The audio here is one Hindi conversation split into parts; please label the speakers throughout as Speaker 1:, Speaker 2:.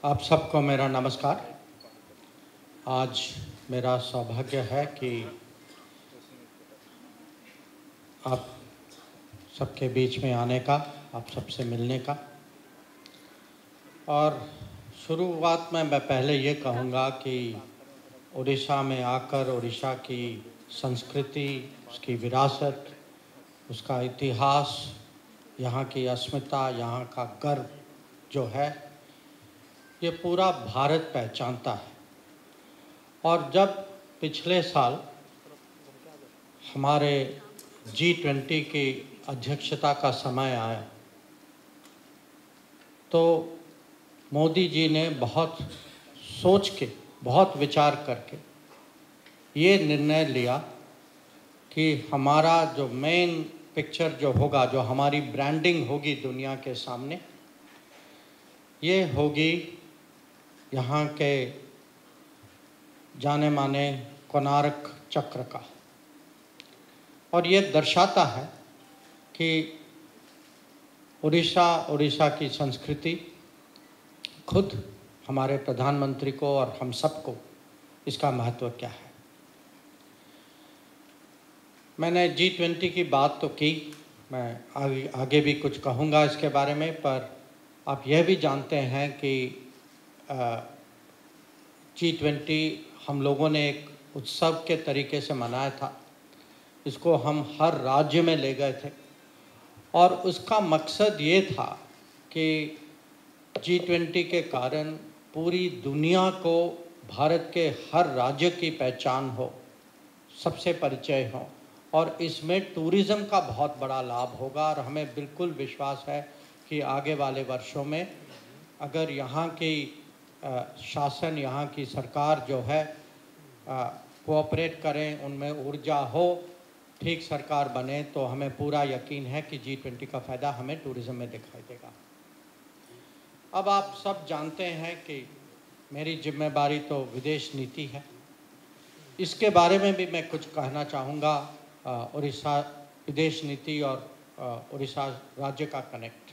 Speaker 1: आप सबको मेरा नमस्कार। आज मेरा सौभाग्य है कि आप सबके बीच में आने का, आप सबसे मिलने का। और शुरुआत में मैं पहले ये कहूँगा कि उड़ीसा में आकर उड़ीसा की संस्कृति, उसकी विरासत, उसका इतिहास, यहाँ की अस्मिता, यहाँ का गर्व जो है, ये पूरा भारत पहचानता है। और जब पिछले साल हमारे G20 की अध्यक्षता का समय आया तो मोदी जी ने बहुत सोच के, बहुत विचार करके ये निर्णय लिया कि हमारा जो मेन पिक्चर जो होगा, जो हमारी ब्रांडिंग होगी दुनिया के सामने, ये होगी यहाँ के जाने माने कोणार्क चक्र का। और ये दर्शाता है कि उड़ीसा की संस्कृति खुद हमारे प्रधानमंत्री को और हम सबको इसका महत्व क्या है। मैंने G20 की बात तो की, मैं आगे भी कुछ कहूँगा इसके बारे में, पर आप यह भी जानते हैं कि G20 हम लोगों ने एक उत्सव के तरीके से मनाया था। इसको हम हर राज्य में ले गए थे और उसका मकसद ये था कि G20 के कारण पूरी दुनिया को भारत के हर राज्य की पहचान हो, सबसे परिचय हो, और इसमें टूरिज़्म का बहुत बड़ा लाभ होगा। और हमें बिल्कुल विश्वास है कि आगे वाले वर्षों में अगर यहाँ की शासन, यहाँ की सरकार जो है कोऑपरेट करें, उनमें ऊर्जा हो, ठीक सरकार बने, तो हमें पूरा यकीन है कि G20 का फ़ायदा हमें टूरिज़्म में दिखाई देगा। अब आप सब जानते हैं कि मेरी जिम्मेदारी तो विदेश नीति है। इसके बारे में भी मैं कुछ कहना चाहूँगा। उड़ीसा विदेश नीति और उड़ीसा राज्य का कनेक्ट।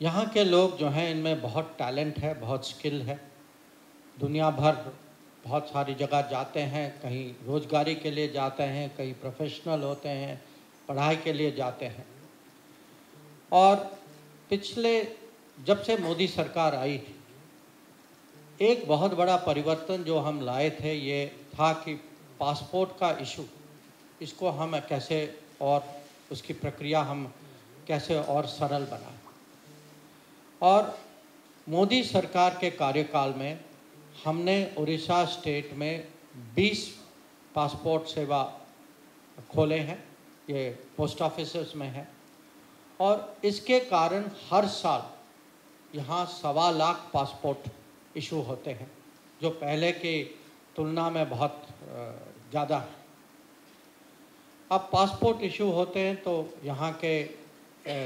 Speaker 1: यहाँ के लोग जो हैं, इनमें बहुत टैलेंट है, बहुत स्किल है। दुनिया भर बहुत सारी जगह जाते हैं, कहीं रोजगारी के लिए जाते हैं, कहीं प्रोफेशनल होते हैं, पढ़ाई के लिए जाते हैं। और पिछले जब से मोदी सरकार आई, एक बहुत बड़ा परिवर्तन जो हम लाए थे ये था कि पासपोर्ट का इशू, इसको हम कैसे, और उसकी प्रक्रिया हम कैसे और सरल बनाएं। और मोदी सरकार के कार्यकाल में हमने उड़ीसा स्टेट में 20 पासपोर्ट सेवा खोले हैं, ये पोस्ट ऑफिसेस में है। और इसके कारण हर साल यहाँ 1.25 लाख पासपोर्ट इशू होते हैं, जो पहले की तुलना में बहुत ज़्यादा है। अब पासपोर्ट इशू होते हैं तो यहाँ के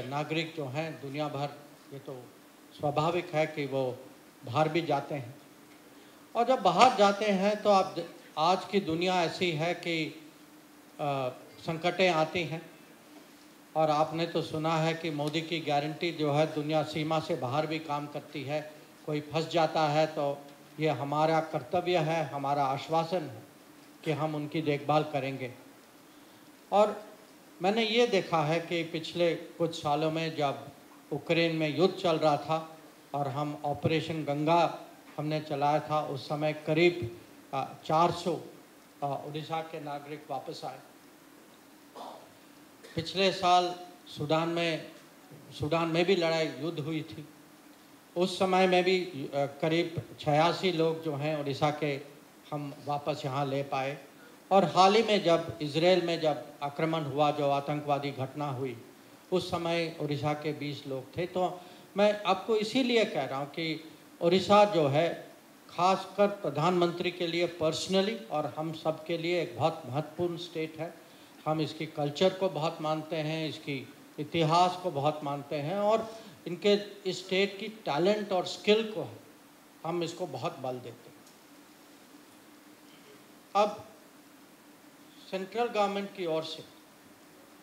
Speaker 1: नागरिक जो हैं दुनिया भर, ये तो स्वाभाविक है कि वो बाहर भी जाते हैं। और जब बाहर जाते हैं तो आप, आज की दुनिया ऐसी है कि संकटें आती हैं। और आपने तो सुना है कि मोदी की गारंटी जो है, दुनिया सीमा से बाहर भी काम करती है। कोई फंस जाता है तो ये हमारा कर्तव्य है, हमारा आश्वासन है कि हम उनकी देखभाल करेंगे। और मैंने ये देखा है कि पिछले कुछ सालों में जब यूक्रेन में युद्ध चल रहा था और हम ऑपरेशन गंगा हमने चलाया था, उस समय करीब 400 उड़ीसा के नागरिक वापस आए। पिछले साल सूडान में भी लड़ाई, युद्ध हुई थी, उस समय में भी करीब 86 लोग जो हैं उड़ीसा के हम वापस यहाँ ले पाए। और हाल ही में जब इजराइल में जब आक्रमण हुआ, जो आतंकवादी घटना हुई, उस समय उड़ीसा के 20 लोग थे। तो मैं आपको इसीलिए कह रहा हूँ कि उड़ीसा जो है, खासकर प्रधानमंत्री के लिए पर्सनली और हम सब के लिए एक बहुत महत्वपूर्ण स्टेट है। हम इसकी कल्चर को बहुत मानते हैं, इसकी इतिहास को बहुत मानते हैं, और इनके इस स्टेट की टैलेंट और स्किल को हम इसको बहुत बल देते हैं। अब सेंट्रल गवर्नमेंट की ओर से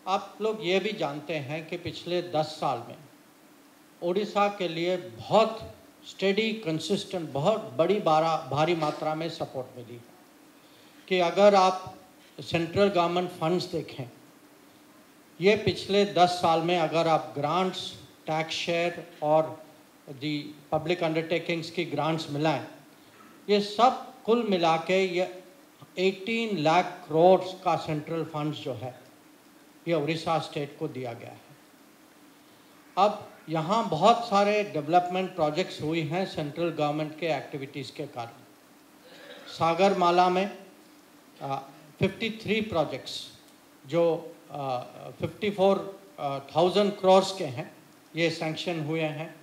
Speaker 1: आप लोग ये भी जानते हैं कि पिछले 10 साल में उड़ीसा के लिए बहुत स्टेडी, कंसिस्टेंट, बहुत भारी मात्रा में सपोर्ट मिली है। कि अगर आप सेंट्रल गवर्नमेंट फंड्स देखें, ये पिछले 10 साल में अगर आप ग्रांट्स, टैक्स शेयर और दी पब्लिक अंडरटेकिंग्स की ग्रांट्स मिलाएं, ये सब कुल मिला के ये 18 लाख करोड़ का सेंट्रल फंड्स जो है ये उड़ीसा स्टेट को दिया गया है। अब यहाँ बहुत सारे डेवलपमेंट प्रोजेक्ट्स हुई हैं सेंट्रल गवर्नमेंट के एक्टिविटीज़ के कारण। सागरमाला में 53 प्रोजेक्ट्स जो 54,000 करोड़ के हैं, ये सैंक्शन हुए हैं।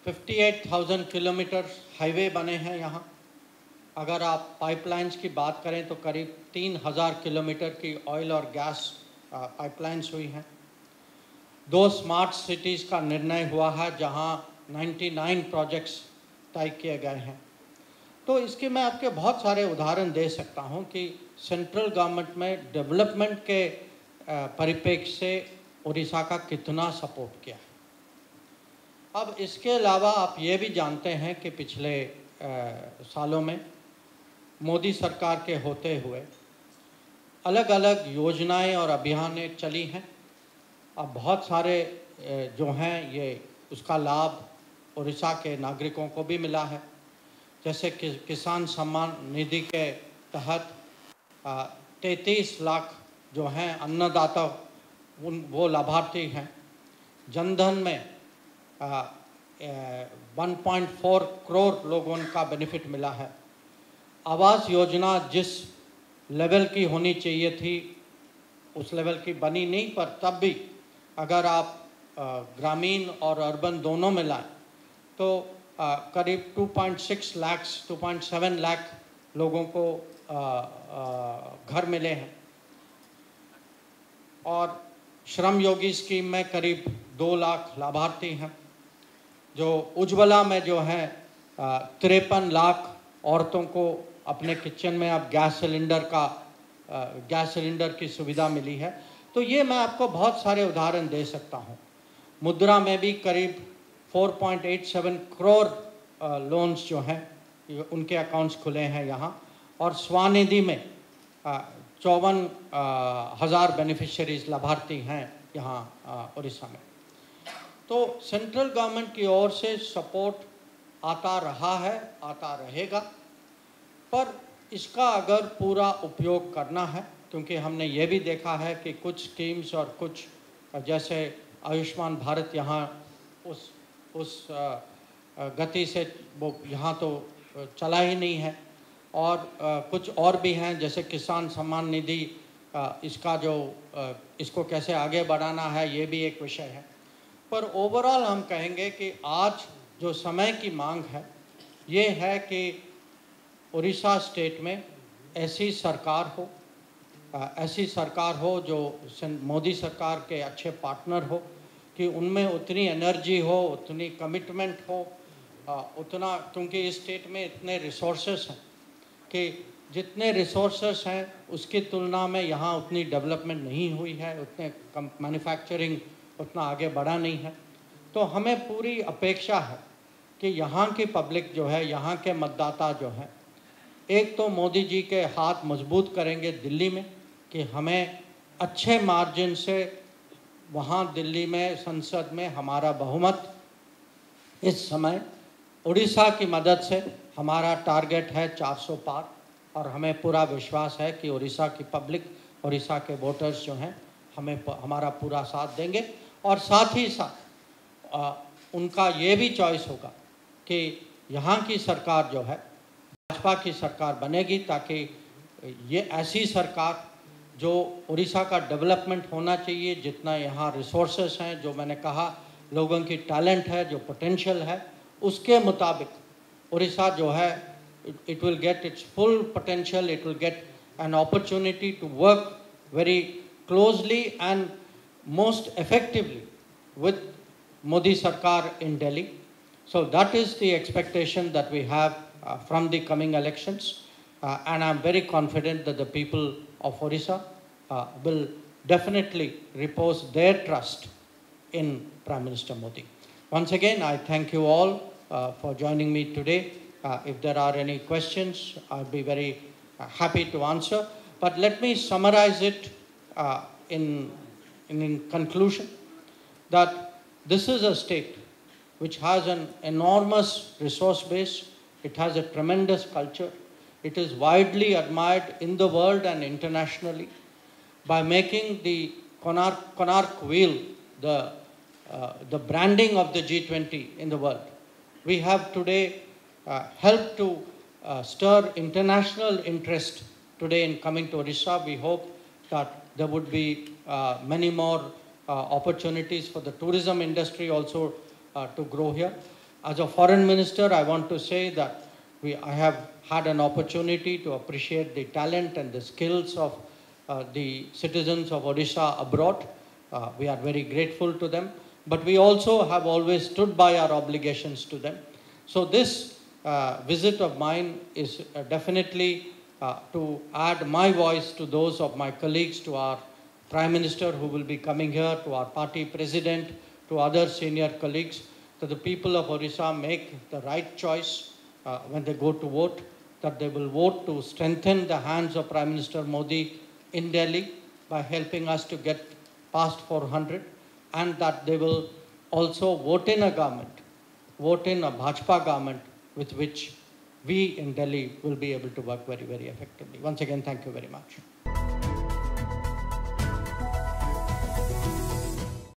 Speaker 1: 58,000 किलोमीटर हाईवे बने हैं यहाँ। अगर आप पाइपलाइंस की बात करें तो करीब 3,000 किलोमीटर की ऑयल और गैस पाइपलाइंस हुई हैं। 2 स्मार्ट सिटीज़ का निर्णय हुआ है जहाँ 99 प्रोजेक्ट्स तय किए गए हैं। तो इसके मैं आपके बहुत सारे उदाहरण दे सकता हूँ कि सेंट्रल गवर्नमेंट में डेवलपमेंट के परिप्रेक्ष्य से उड़ीसा का कितना सपोर्ट किया है। अब इसके अलावा आप ये भी जानते हैं कि पिछले सालों में मोदी सरकार के होते हुए अलग अलग योजनाएं और अभियानें चली हैं। अब बहुत सारे जो हैं ये उसका लाभ उड़ीसा के नागरिकों को भी मिला है। जैसे कि किसान सम्मान निधि के तहत 33 लाख जो हैं अन्नदाता वो लाभार्थी हैं। जनधन में 1.4 करोड़ लोगों का बेनिफिट मिला है। आवास योजना जिस लेवल की होनी चाहिए थी उस लेवल की बनी नहीं, पर तब भी अगर आप ग्रामीण और अर्बन दोनों में लाएं तो करीब 2.7 लाख लोगों को घर मिले हैं। और श्रम योगी स्कीम में करीब 2 लाख लाभार्थी हैं। जो उज्ज्वला में जो है 53 लाख औरतों को अपने किचन में अब गैस सिलेंडर की सुविधा मिली है। तो ये मैं आपको बहुत सारे उदाहरण दे सकता हूँ। मुद्रा में भी करीब 4.87 करोड़ लोन्स जो हैं उनके अकाउंट्स खुले हैं यहाँ। और स्वनिधि में 54,000 बेनिफिशियरीज लाभार्थी हैं यहाँ उड़ीसा में। तो सेंट्रल गवर्नमेंट की ओर से सपोर्ट आता रहा है, आता रहेगा, पर इसका अगर पूरा उपयोग करना है, क्योंकि हमने ये भी देखा है कि कुछ स्कीम्स और कुछ जैसे आयुष्मान भारत यहाँ उस गति से वो यहाँ तो चला ही नहीं है। और कुछ और भी हैं जैसे किसान सम्मान निधि, इसका जो इसको कैसे आगे बढ़ाना है ये भी एक विषय है। पर ओवरऑल हम कहेंगे कि आज जो समय की मांग है ये है कि उड़ीसा स्टेट में ऐसी सरकार हो जो मोदी सरकार के अच्छे पार्टनर हो, कि उनमें उतनी एनर्जी हो, उतनी कमिटमेंट हो, उतना, क्योंकि इस स्टेट में इतने रिसोर्सेस हैं कि जितने रिसोर्सेस हैं उसकी तुलना में यहाँ उतनी डेवलपमेंट नहीं हुई है, उतने मैन्युफैक्चरिंग उतना आगे बढ़ा नहीं है। तो हमें पूरी अपेक्षा है कि यहाँ की पब्लिक जो है, यहाँ के मतदाता जो हैं, एक तो मोदी जी के हाथ मजबूत करेंगे दिल्ली में कि हमें अच्छे मार्जिन से वहाँ दिल्ली में संसद में हमारा बहुमत इस समय उड़ीसा की मदद से हमारा टारगेट है 400 पार। और हमें पूरा विश्वास है कि उड़ीसा की पब्लिक, उड़ीसा के वोटर्स जो हैं हमारा पूरा साथ देंगे। और साथ ही साथ उनका ये भी चॉइस होगा कि यहाँ की सरकार जो है भाजपा की सरकार बनेगी, ताकि ये ऐसी सरकार जो उड़ीसा का डेवलपमेंट होना चाहिए, जितना यहाँ रिसोर्सेस हैं, जो मैंने कहा लोगों की टैलेंट है, जो पोटेंशियल है, उसके मुताबिक उड़ीसा जो है it will get its full potential, it will get an opportunity to work very closely and most effectively with Modi Sarkar in Delhi. So that is the expectation that we have from the coming elections, and I'm very confident that the people of Orissa will definitely repose their trust in Prime Minister Modi. Once again, I thank you all for joining me today. If there are any questions, I'll be very happy to answer. But let me summarize it in conclusion, that this is a state which has an enormous resource base. It has a tremendous culture. It is widely admired in the world and internationally. By making the Konark Wheel the branding of the G20 in the world, we have today helped to stir international interest today in coming to Odisha. We hope that there would be many more opportunities for the tourism industry also to grow here. As a foreign minister, I want to say that I have had an opportunity to appreciate the talent and the skills of the citizens of Odisha abroad. We are very grateful to them, but we also have always stood by our obligations to them. So this visit of mine is definitely to add my voice to those of my colleagues, to our Prime Minister who will be coming here, to our party president, to other senior colleagues, that the people of Odisha make the right choice when they go to vote, that they will vote to strengthen the hands of Prime Minister Modi in Delhi by helping us to get past 400, and that they will also vote in a government, vote in a Bhajpa government with which we in Delhi will be able to work very, very effectively. Once again, thank you very much.